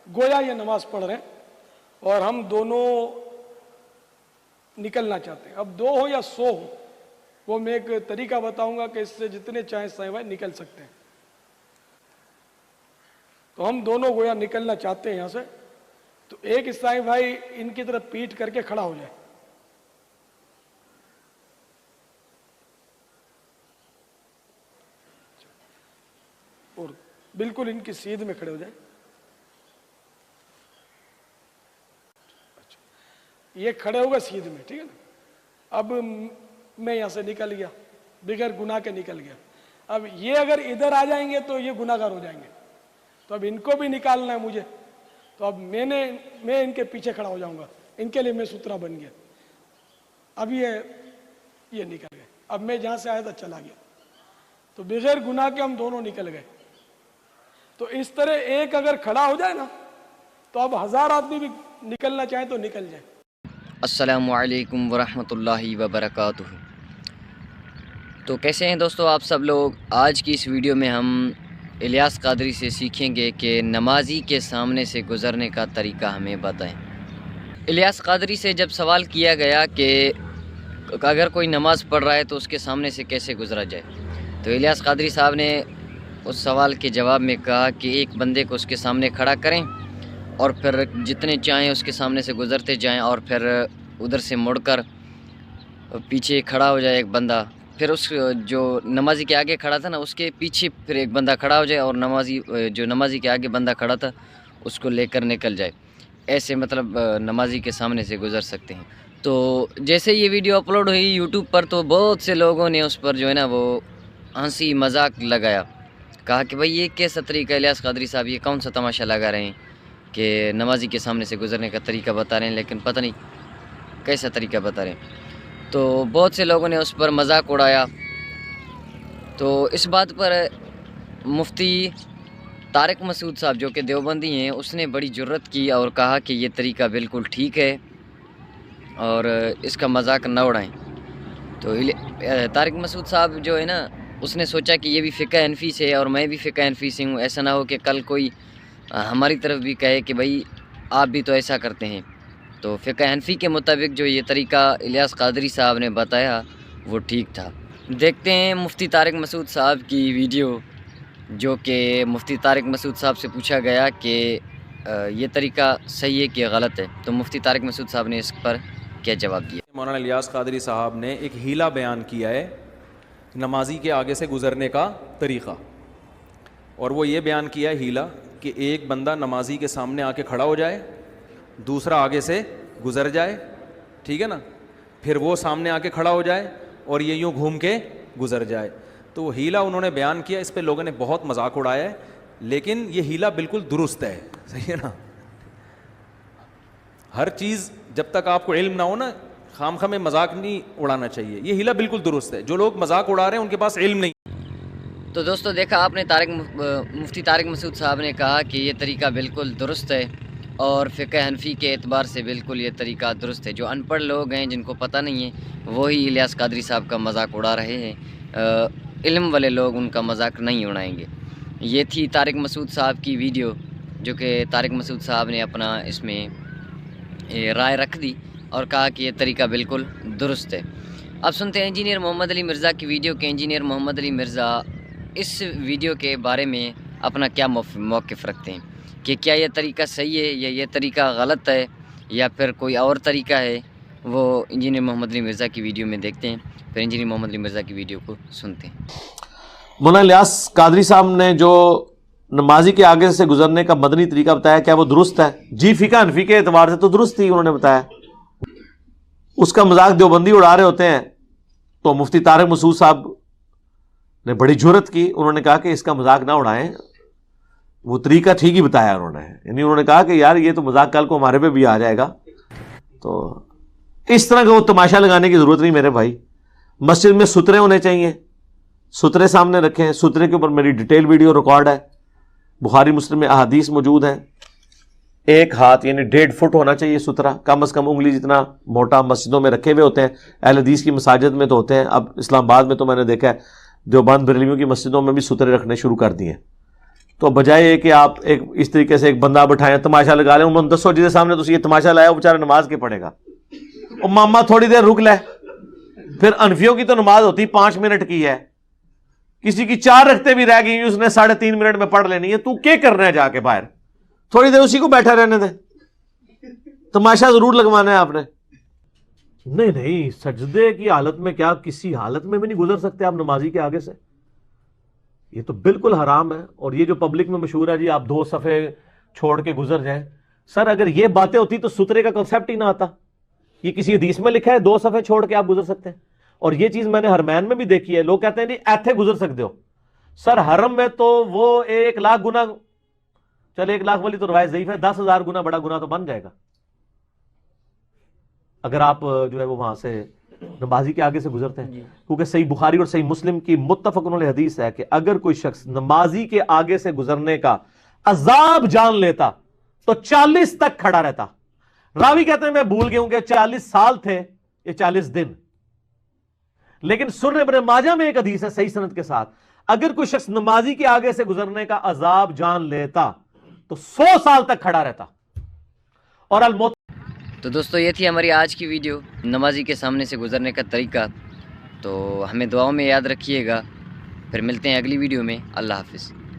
गोया ये नमाज पढ़ रहे हैं और हम दोनों निकलना चाहते हैं। अब 2 हो या 100 हो, वो मैं एक तरीका बताऊंगा कि इससे जितने चाहे साईं भाई निकल सकते हैं। तो हम दोनों गोया निकलना चाहते हैं यहाँ से, तो एक साईं भाई इनकी तरफ पीठ करके खड़ा हो जाए। और बिल्कुल इनकी सीध में खड़े हो जाए। ये खड़े होगा सीध में, ठीक है ना। अब मैं यहां से निकल गया, बगैर गुनाह के निकल गया। अब ये अगर इधर आ जाएंगे तो ये गुनाहगार हो जाएंगे, तो अब इनको भी निकालना है मुझे। तो अब मैं इनके पीछे खड़ा हो जाऊंगा, इनके लिए मैं सूत्रा बन गया। अब ये निकल गए। अब मैं जहां से आया था चला गया, तो बगैर गुनाह के हम दोनों निकल गए। तो इस तरह एक अगर खड़ा हो जाए ना, तो अब 1000 आदमी भी निकलना चाहे तो निकल जाए। अस्सलामु अलैकुम वरहमतुल्लाहि वबरकातुहू। तो कैसे हैं दोस्तों आप सब लोग। आज की इस वीडियो में हम इलियास कादरी से सीखेंगे कि नमाजी के सामने से गुज़रने का तरीका हमें बताएं। इलियास कादरी से जब सवाल किया गया कि अगर कोई नमाज़ पढ़ रहा है तो उसके सामने से कैसे गुज़रा जाए, तो इलियास कादरी साहब ने उस सवाल के जवाब में कहा कि एक बंदे को उसके सामने खड़ा करें और फिर जितने चाहें उसके सामने से गुज़रते जाएं, और फिर उधर से मुड़कर पीछे खड़ा हो जाए एक बंदा। फिर उस जो नमाजी के आगे खड़ा था ना, उसके पीछे फिर एक बंदा खड़ा हो जाए और नमाजी के आगे बंदा खड़ा था उसको लेकर निकल जाए। ऐसे मतलब नमाजी के सामने से गुज़र सकते हैं। तो जैसे ये वीडियो अपलोड हुई यूट्यूब पर, तो बहुत से लोगों ने उस पर जो है ना वो हंसी मजाक लगाया, कहा कि भाई ये कैसा तरीका इलियास कादरी साहब, ये कौन सा तमाशा लगा रहे हैं कि नमाजी के सामने से गुज़रने का तरीका बता रहे हैं, लेकिन पता नहीं कैसा तरीका बता रहे हैं। तो बहुत से लोगों ने उस पर मजाक उड़ाया। तो इस बात पर मुफ्ती तारिक मसूद साहब जो कि देवबंदी हैं, उसने बड़ी जुर्रत की और कहा कि ये तरीका बिल्कुल ठीक है और इसका मजाक न उड़ाएं। तो तारिक मसूद साहब जो है ना, उसने सोचा कि ये भी फ़िक़्ह हनफ़ी से है और मैं भी फ़िक़्ह हनफ़ी से हूँ, ऐसा ना हो कि कल कोई हमारी तरफ भी कहे कि भाई आप भी तो ऐसा करते हैं। तो फ़िक़्ह हनफ़ी के मुताबिक जो ये तरीका इलियास कादरी साहब ने बताया वो ठीक था। देखते हैं मुफ्ती तारिक मसूद साहब की वीडियो, जो कि मुफ्ती तारिक मसूद साहब से पूछा गया कि ये तरीका सही है कि गलत है। तो मुफ्ती तारिक मसूद साहब ने इस पर क्या जवाब दिया। मौलाना इलियास कादरी साहब ने एक हीला बयान किया है नमाजी के आगे से गुज़रने का तरीक़ा, और वो ये बयान किया है हीला कि एक बंदा नमाजी के सामने आके खड़ा हो जाए, दूसरा आगे से गुज़र जाए, ठीक है ना, फिर वो सामने आके खड़ा हो जाए और ये यूँ घूम के गुज़र जाए। तो वो हीला उन्होंने बयान किया, इस पे लोगों ने बहुत मजाक उड़ाया है, लेकिन ये हीला बिल्कुल दुरुस्त है, सही है ना। हर चीज़ जब तक आपको इल्म ना हो ना, खामखा में मजाक नहीं उड़ाना चाहिए। ये हीला बिल्कुल दुरुस्त है, जो लोग मजाक उड़ा रहे हैं उनके पास इल्म नहीं। तो दोस्तों देखा आपने, मुफ्ती तारिक मसूद साहब ने कहा कि ये तरीका बिल्कुल दुरुस्त है और फ़िक़्ह हनफ़ी के एतबार से बिल्कुल ये तरीका दुरुस्त है। जो अनपढ़ लोग हैं जिनको पता नहीं है, वही इलियास कादरी साहब का मजाक उड़ा रहे हैं। इल्म वाले लोग उनका मजाक नहीं उड़ाएंगे। ये थी तारिक मसूद साहब की वीडियो, जो कि तारिक मसूद साहब ने अपना इसमें राय रख दी और कहा कि ये तरीका बिल्कुल दुरुस्त है। अब सुनते हैं इंजीनियर मोहम्मद अली मिर्ज़ा की वीडियो के इंजीनियर मोहम्मद अली मिर्ज़ा इस वीडियो के बारे में अपना क्या मौक़िफ़ रखते हैं कि क्या ये तरीका सही है या ये तरीका गलत है या फिर कोई और तरीका है। वो इंजीनियर मोहम्मद अली मिर्ज़ा की वीडियो में देखते हैं, फिर इंजीनियर मोहम्मद अली मिर्ज़ा की वीडियो को सुनते हैं। मौलाना इलियास कादरी साहब ने जो नमाजी के आगे से गुजरने का मदनी तरीका बताया, क्या वो दुरुस्त है? जी, फ़िक़्ह हनफ़ी के एतबार से तो दुरुस्त ही उन्होंने बताया। उसका मजाक देवबंदी उड़ा रहे होते हैं, तो मुफ्ती तारिक मसूद साहब ने बड़ी जुर्रत की, उन्होंने कहा कि इसका मजाक ना उड़ाएं, वो तरीका ठीक ही बताया उन्होंने। यानी उन्होंने कहा कि यार ये तो मजाक कल को हमारे पे भी आ जाएगा, तो इस तरह का वो तमाशा लगाने की ज़रूरत नहीं मेरे भाई। मस्जिद में सुतरे होने चाहिए, सुतरे सामने रखें। सुतरे के ऊपर मेरी डिटेल वीडियो रिकॉर्ड है, बुखारी मुस्लिम में अहादीस मौजूद हैं। 1 हाथ यानी 1.5 फुट होना चाहिए सुतरा, कम से कम उंगली जितना मोटा मस्जिदों में रखे हुए होते हैं। अहले हदीस की मसाजिद में तो होते हैं, अब इस्लामाबाद में तो मैंने देखा है देवबंद बरेलवियों की मस्जिदों में भी सुतरे रखने शुरू कर दिए। تو بجائے یہ کہ آپ ایک اس طریقے سے ایک بندہ بٹھائیں تماشا لگا لیں انہوں نے دسو جس سامنے تسی یہ تماشا لایا وہ بیچارہ نماز کے پڑھے گا وہ ماما تھوڑی دیر رک لے پھر انفیوں کی تو نماز ہوتی 5 منٹ کی ہے کسی کی 4 رکھتے بھی رہ گئی اس نے 3.5 منٹ میں پڑھ لینی ہے تو کیا کرنا ہے جا کے باہر تھوڑی دیر اسی کو بیٹھا رہنے دے تماشا ضرور لگوانا ہے آپ نے نہیں سجدے کی حالت میں کیا کسی حالت میں بھی نہیں گزر سکتے آپ نمازی کے آگے سے یہ تو بالکل حرام ہے اور یہ جو پبلک میں مشہور ہے جی آپ 2 صفحے چھوڑ کے گزر جائیں سر اگر یہ باتیں ہوتی تو سترے کا کنسیپٹ ہی نہ آتا یہ کسی حدیث میں لکھا ہے 2 صفحے چھوڑ کے آپ گزر سکتے ہیں اور یہ چیز میں نے حرمین میں بھی دیکھی ہے لوگ کہتے ہیں جی ایتھے گزر سکتے ہو سر حرم میں تو وہ 1 لاکھ گنا چلے 1 لاکھ والی تو روایت ضعیف ہے 10,000 گنا بڑا گنا تو بن جائے گا اگر آپ جو ہے وہ وہاں سے نمازی کے آگے سے گزرتے ہیں کیونکہ صحیح بخاری اور صحیح مسلم کی متفق علیہ حدیث ہے کہ اگر کوئی شخص نمازی کے آگے سے گزرنے کا عذاب جان لیتا تو 40 تک کھڑا رہتا راوی کہتے ہیں میں بھول گیا ہوں کہ 40 سال تھے یہ 40 دن لیکن سنن ابن ماجہ میں ایک حدیث ہے صحیح سند کے ساتھ اگر کوئی شخص نمازی کے آگے سے گزرنے کا عذاب جان لیتا تو 100 سال تک کھڑا رہتا اور الموت تو دوستو یہ تھی ہماری آج کی ویڈیو نمازی کے سامنے سے گزرنے کا طریقہ تو ہمیں دعاؤں میں یاد رکھیے گا پھر ملتے ہیں اگلی ویڈیو میں اللہ حافظ